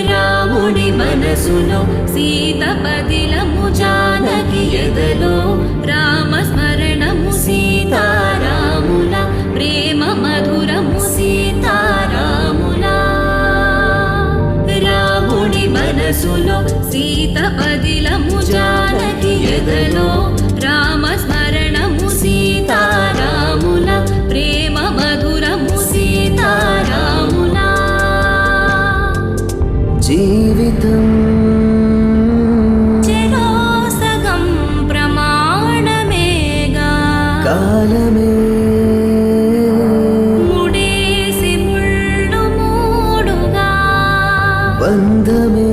రాముడి మనసులో సీత పదిలము, జానకి ఎదలో రామస్మరణము, సీతారాముల ప్రేమ మధురము, సీతారాముల. రాముడి మనసులో సీత పదిలము, జానకి ఎదలో రామస్మరణము, సీతారాముల ప్రేమ మధురము, సీతారాముల. జీవితం చెరో సగం ప్రమాణమేగా, కాలమే ముడేసి ముళ్ళు మూడుగా, బంధమే